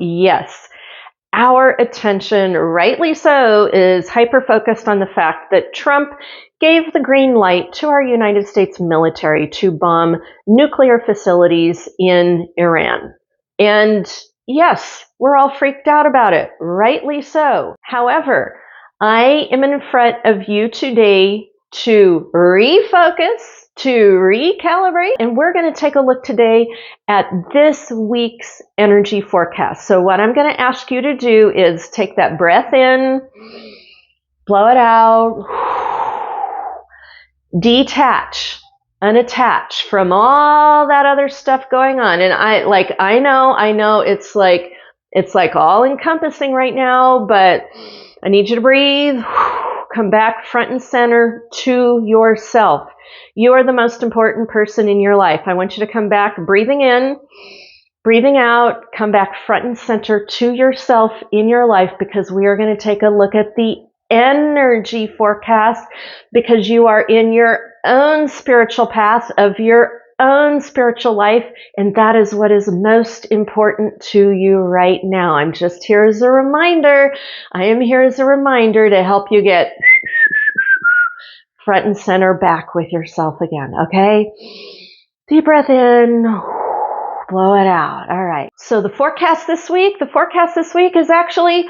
Yes, our attention, rightly so, is hyper-focused on the fact that Trump gave the green light to our United States military to bomb nuclear facilities in Iran. And yes, we're all freaked out about it, rightly so. However, I am in front of you today to refocus, to recalibrate, and we're going to take a look today at this week's energy forecast. So what I'm going to ask you to do is take that breath in, blow it out, detach, unattach from all that other stuff going on. And I know it's like all encompassing right now, but I need you to breathe. Come back front and center to yourself. You are the most important person in your life. I want you to come back breathing in, breathing out, come back front and center to yourself in your life, because we are going to take a look at the energy forecast, because you are in your own spiritual path of your own spiritual life, and that is what is most important to you right now. I'm just here as a reminder. I am here as a reminder to help you get front and center back with yourself again, okay? Deep breath in, blow it out. All right. So the forecast this week is actually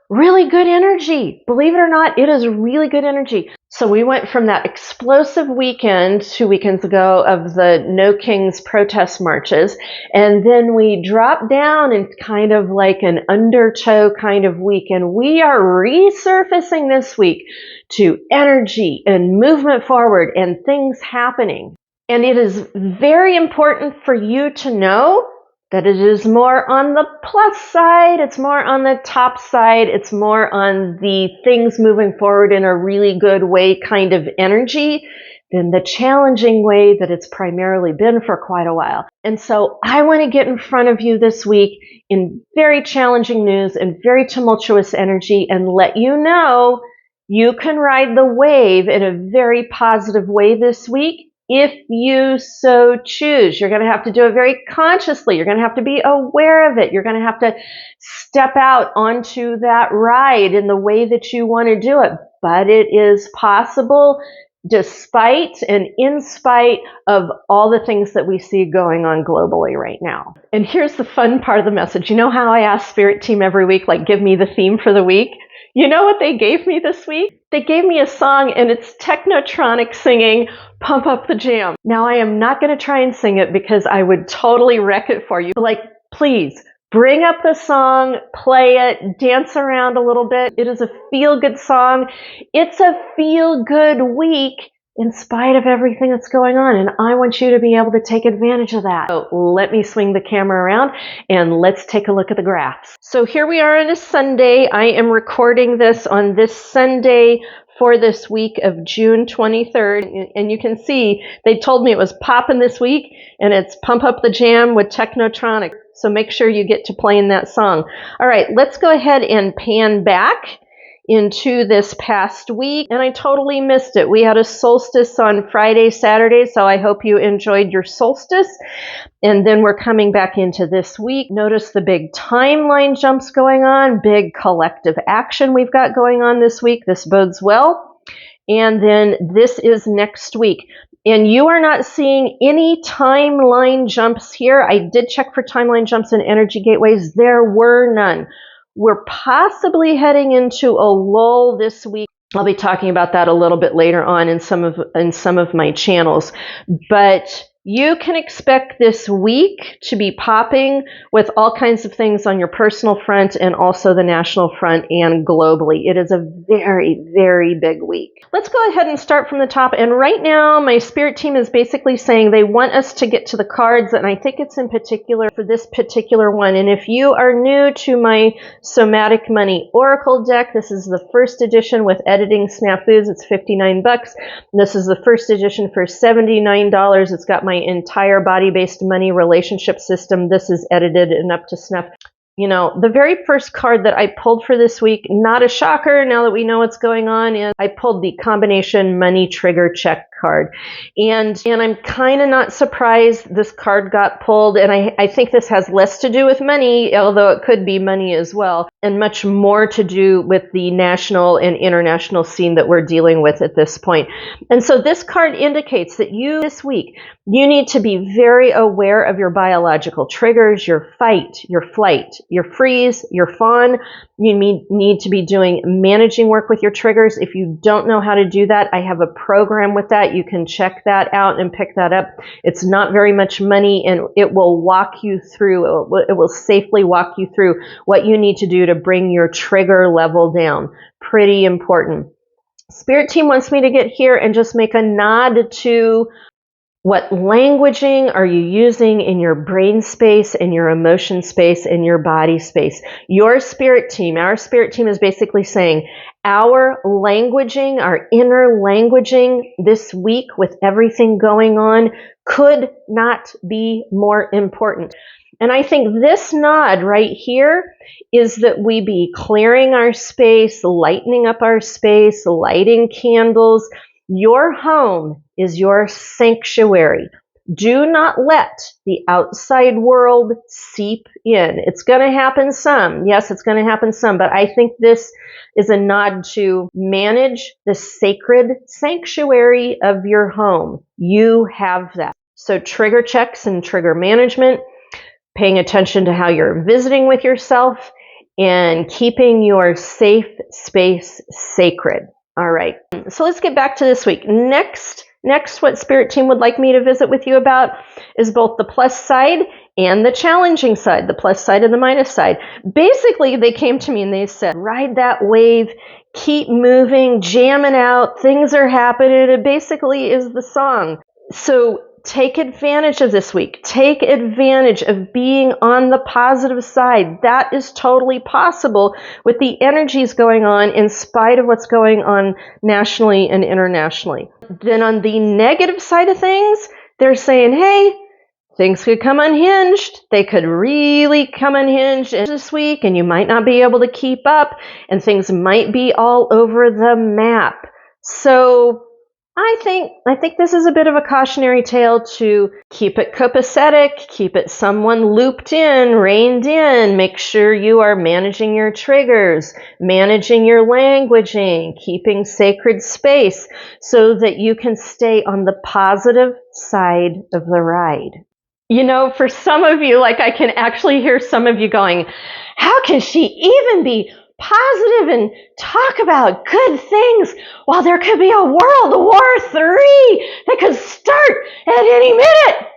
really good energy. Believe it or not, it is really good energy. So we went from that explosive weekend 2 weekends ago of the No Kings protest marches, and then we dropped down in kind of like an undertow kind of week, and we are resurfacing this week to energy and movement forward and things happening. And it is very important for you to know that it is more on the plus side, it's more on the top side, it's more on the things moving forward in a really good way kind of energy than the challenging way that it's primarily been for quite a while. And so I want to get in front of you this week in very challenging news and very tumultuous energy and let you know you can ride the wave in a very positive way this week. If you so choose, you're going to have to do it very consciously. You're going to have to be aware of it. You're going to have to step out onto that ride in the way that you want to do it. But it is possible despite and in spite of all the things that we see going on globally right now. And here's the fun part of the message. You know how I ask Spirit Team every week, like, give me the theme for the week? You know what they gave me this week? They gave me a song, and it's Technotronic singing Pump Up the Jam. Now, I am not going to try and sing it because I would totally wreck it for you. Like, please, bring up the song, play it, dance around a little bit. It is a feel-good song. It's a feel-good week in spite of everything that's going on, and I want you to be able to take advantage of that. So let me swing the camera around and let's take a look at the graphs. So here we are on a Sunday. I am recording this on this Sunday for this week of June 23rd, and you can see they told me it was popping this week, and it's Pump Up the Jam with Technotronic. So make sure you get to playing that song. All right, let's go ahead and pan back into this past week, and I totally missed it. We had a solstice on Friday, Saturday, so I hope you enjoyed your solstice. And then we're coming back into this week. Notice the big timeline jumps going on, big collective action we've got going on this week. This bodes well. And then this is next week. And you are not seeing any timeline jumps here. I did check for timeline jumps in energy gateways. There were none. We're possibly heading into a lull this week. I'll be talking about that a little bit later on in some of my channels. But you can expect this week to be popping with all kinds of things on your personal front and also the national front and globally. It is a very, very big week. Let's go ahead and start from the top. And right now, my spirit team is basically saying they want us to get to the cards, and I think it's in particular for this particular one. And if you are new to my Somatic Money Oracle deck, this is the first edition with editing snafus. It's $59. This is the first edition for $79. It's got my entire body-based money relationship system. This is edited and up to snuff. You know, the very first card that I pulled for this week, not a shocker now that we know what's going on, is I pulled the combination money trigger check card. And I'm kind of not surprised this card got pulled. And I think this has less to do with money, although it could be money as well, and much more to do with the national and international scene that we're dealing with at this point. And so this card indicates that you, this week, you need to be very aware of your biological triggers, your fight, your flight, your freeze, your fawn. You need to be doing managing work with your triggers. If you don't know how to do that, I have a program with that. You can check that out and pick that up. It's not very much money, and it will walk you through, it will safely walk you through what you need to do to bring your trigger level down. Pretty important. Spirit team wants me to get here and just make a nod to what languaging are you using in your brain space, in your emotion space, in your body space. Your spirit team, our spirit team is basically saying our languaging, our inner languaging this week with everything going on could not be more important. And I think this nod right here is that we be clearing our space, lightening up our space, lighting candles. Your home is your sanctuary. Do not let the outside world seep in. It's going to happen some. Yes, it's going to happen some. But I think this is a nod to manage the sacred sanctuary of your home. You have that. So trigger checks and trigger management, paying attention to how you're visiting with yourself, and keeping your safe space sacred. All right, so let's get back to this week. Next, what Spirit Team would like me to visit with you about is both the plus side and the challenging side, the plus side and the minus side. Basically, they came to me and they said, ride that wave, keep moving, jamming out, things are happening. It basically is the song. So take advantage of this week. Take advantage of being on the positive side. That is totally possible with the energies going on in spite of what's going on nationally and internationally. Then on the negative side of things, they're saying, hey, things could come unhinged. They could really come unhinged this week, and you might not be able to keep up, and things might be all over the map. So I think this is a bit of a cautionary tale to keep it copacetic, keep it someone looped in, reined in, make sure you are managing your triggers, managing your languaging, keeping sacred space so that you can stay on the positive side of the ride. You know, for some of you, like I can actually hear some of you going, how can she even be positive and talk about good things while there could be a World War III that could start at any minute?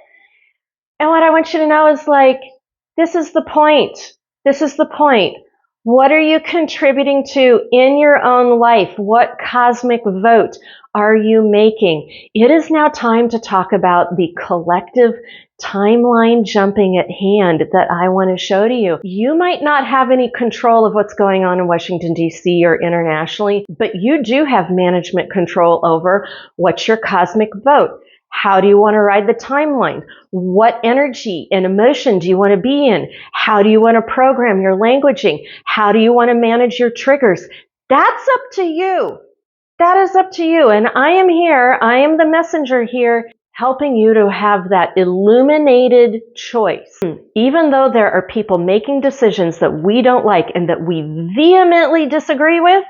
And what I want you to know is like, this is the point. This is the point. What are you contributing to in your own life? What cosmic vote are you making? It is now time to talk about the collective timeline jumping at hand that I want to show to you. You might not have any control of what's going on in Washington, D.C. or internationally, but you do have management control over what's your cosmic vote. How do you want to ride the timeline? What energy and emotion do you want to be in? How do you want to program your languaging? How do you want to manage your triggers? That's up to you. That is up to you. And I am here. I am the messenger here, helping you to have that illuminated choice. Even though there are people making decisions that we don't like and that we vehemently disagree with,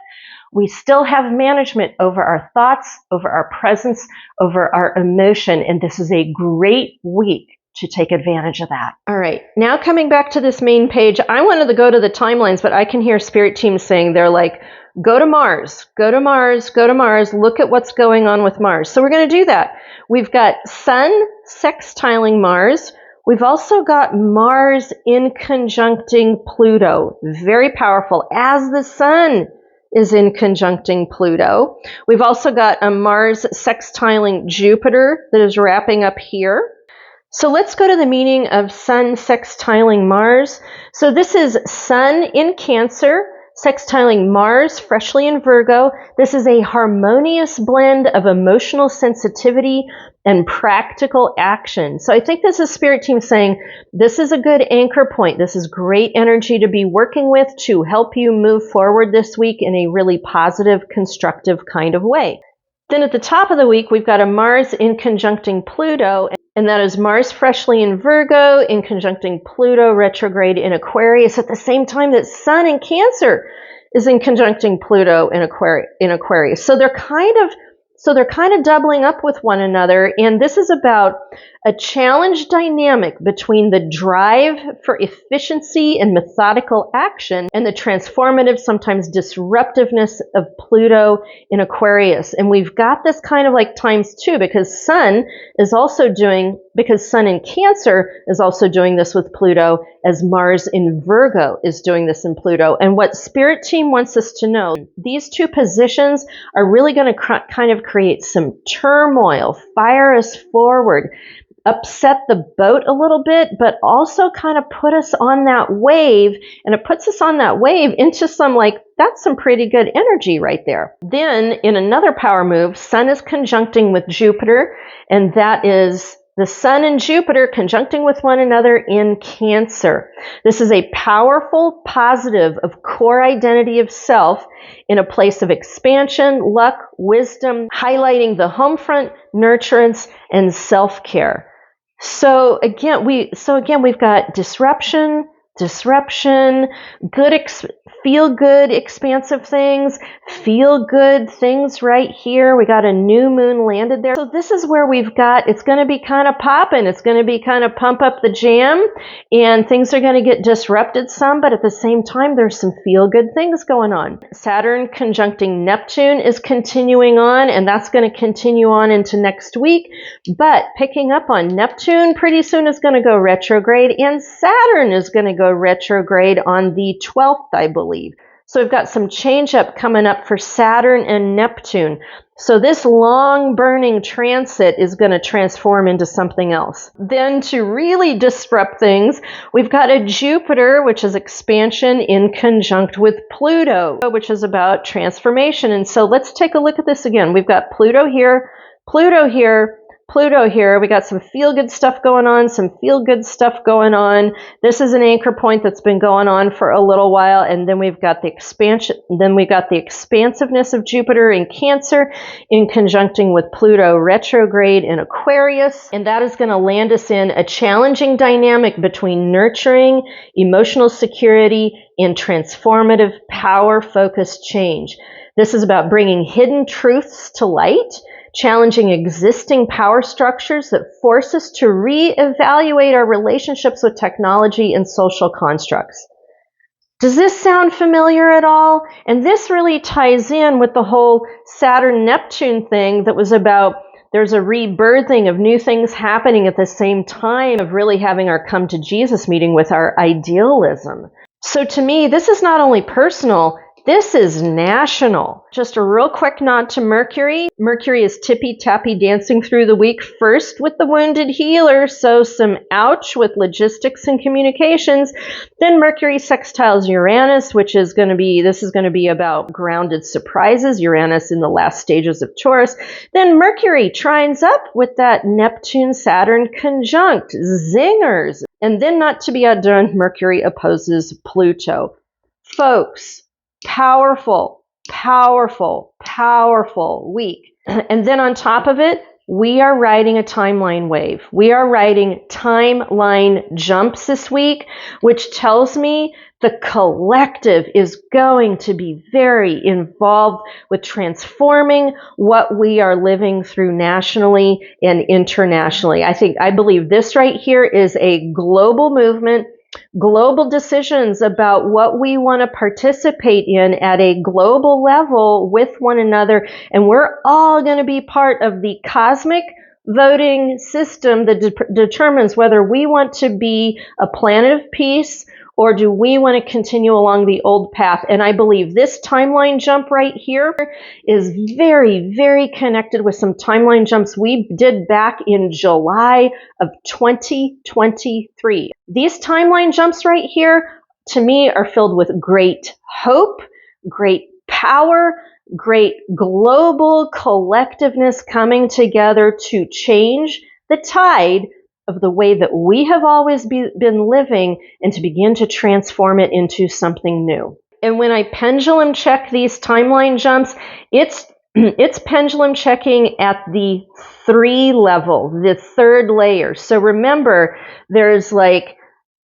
we still have management over our thoughts, over our presence, over our emotion. And this is a great week to take advantage of that. All right, now coming back to this main page, I wanted to go to the timelines, but I can hear Spirit Team saying they're like, go to Mars, go to Mars, go to Mars, look at what's going on with Mars. So we're going to do that. We've got Sun sextiling Mars. We've also got Mars in conjuncting Pluto. Very powerful, as the Sun is in conjuncting Pluto. We've also got a Mars sextiling Jupiter that is wrapping up here. So let's go to the meaning of Sun sextiling Mars. So this is Sun in Cancer, sextiling Mars freshly in Virgo. This is a harmonious blend of emotional sensitivity and practical action. So I think this is Spirit Team saying this is a good anchor point. This is great energy to be working with to help you move forward this week in a really positive, constructive kind of way. Then at the top of the week, we've got a Mars in conjuncting Pluto, and that is Mars freshly in Virgo in conjuncting Pluto retrograde in Aquarius at the same time that Sun in Cancer is in conjuncting Pluto in Aquarius. So they're kind of doubling up with one another, and this is about a challenge dynamic between the drive for efficiency and methodical action and the transformative, sometimes disruptiveness of Pluto in Aquarius. And we've got this kind of like times two because Sun in Cancer is also doing this with Pluto, as Mars in Virgo is doing this in Pluto. And what Spirit Team wants us to know, these two positions are really going to kind of create some turmoil, fire us forward, upset the boat a little bit, but also kind of put us on that wave. And it puts us on that wave into that's some pretty good energy right there. Then in another power move, Sun is conjuncting with Jupiter, and that is the Sun and Jupiter conjuncting with one another in Cancer. This is a powerful positive of core identity of self in a place of expansion, luck, wisdom, highlighting the home front, nurturance, and self-care. So again, we've got disruption, feel good, expansive things, feel good things right here. We got a new moon landed there. So this is where it's going to be kind of popping. It's going to be kind of pump up the jam, and things are going to get disrupted some, but at the same time, there's some feel good things going on. Saturn conjuncting Neptune is continuing on, and that's going to continue on into next week. But picking up on Neptune pretty soon is going to go retrograde, and Saturn is going to go retrograde on the 12th, I believe. So we've got some change up coming up for Saturn and Neptune. So this long burning transit is going to transform into something else. Then to really disrupt things, we've got a Jupiter, which is expansion, in conjunct with Pluto, which is about transformation. And so let's take a look at this again. We've got Pluto here, Pluto here, Pluto here. We got some feel-good stuff going on, This is an anchor point that's been going on for a little while, and then we've got the expansion. Then we've got the expansiveness of Jupiter in Cancer in conjuncting with Pluto retrograde in Aquarius, and that is going to land us in a challenging dynamic between nurturing, emotional security, and transformative, power-focused change. This is about bringing hidden truths to light, challenging existing power structures that force us to reevaluate our relationships with technology and social constructs. Does this sound familiar at all? And this really ties in with the whole Saturn-Neptune thing that was about there's a rebirthing of new things happening at the same time of really having our come to Jesus meeting with our idealism. So to me, this is not only personal, this is national. Just a real quick nod to Mercury. Mercury is tippy-tappy dancing through the week, first with the wounded healer, so some ouch with logistics and communications. Then Mercury sextiles Uranus, this is going to be about grounded surprises, Uranus in the last stages of Taurus. Then Mercury trines up with that Neptune-Saturn conjunct, zingers. And then, not to be outdone, Mercury opposes Pluto. Folks, powerful week. And then on top of it, we are riding a timeline wave. We are riding timeline jumps this week, which tells me the collective is going to be very involved with transforming what we are living through nationally and internationally. I believe this right here is a global movement, global decisions about what we want to participate in at a global level with one another. And we're all going to be part of the cosmic voting system that determines whether we want to be a planet of peace or do we want to continue along the old path. And I believe this timeline jump right here is very, very connected with some timeline jumps we did back in July of 2023. These timeline jumps right here, to me, are filled with great hope, great power, great global collectiveness coming together to change the tide of the way that we have always been living and to begin to transform it into something new. And when I pendulum check these timeline jumps, it's it's pendulum checking at the 3 level, the 3rd layer. So remember, there's like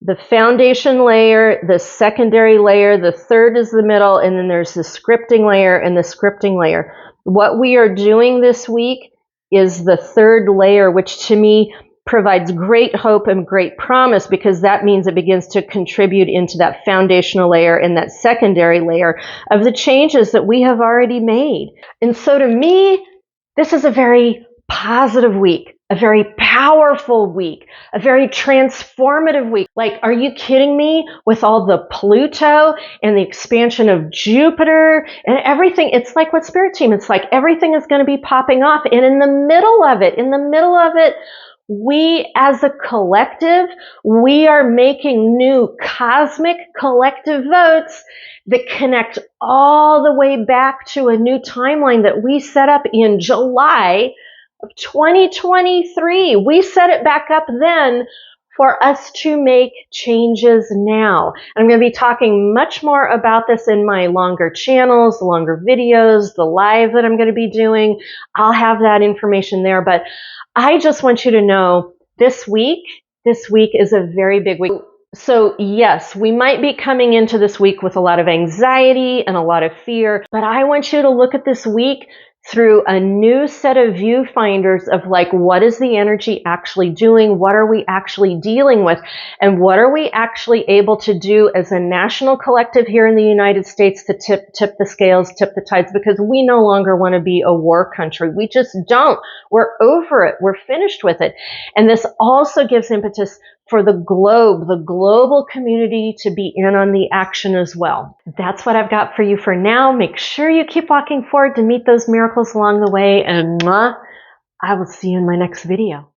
the foundation layer, the secondary layer, the 3rd is the middle, and then there's the scripting layer and the scripting layer. What we are doing this week is the 3rd layer, which to me provides great hope and great promise, because that means it begins to contribute into that foundational layer and that secondary layer of the changes that we have already made. And so to me, this is a very positive week, a very powerful week, a very transformative week. Like, are you kidding me? With all the Pluto and the expansion of Jupiter and everything, it's like with Spirit Team, it's like everything is going to be popping off. And in the middle of it, we as a collective, we are making new cosmic collective votes that connect all the way back to a new timeline that we set up in July of 2023. We set it back up then for us to make changes now. And I'm going to be talking much more about this in my longer channels, the longer videos, the live that I'm going to be doing. I'll have that information there, but I just want you to know this week is a very big week. So yes, we might be coming into this week with a lot of anxiety and a lot of fear, but I want you to look at this week through a new set of viewfinders of like, what is the energy actually doing? What are we actually dealing with? And what are we actually able to do as a national collective here in the United States to tip the scales, tip the tides? Because we no longer want to be a war country. We just don't. We're over it. We're finished with it. And this also gives impetus for the global community to be in on the action as well. That's what I've got for you for now. Make sure you keep walking forward to meet those miracles along the way, and I will see you in my next video.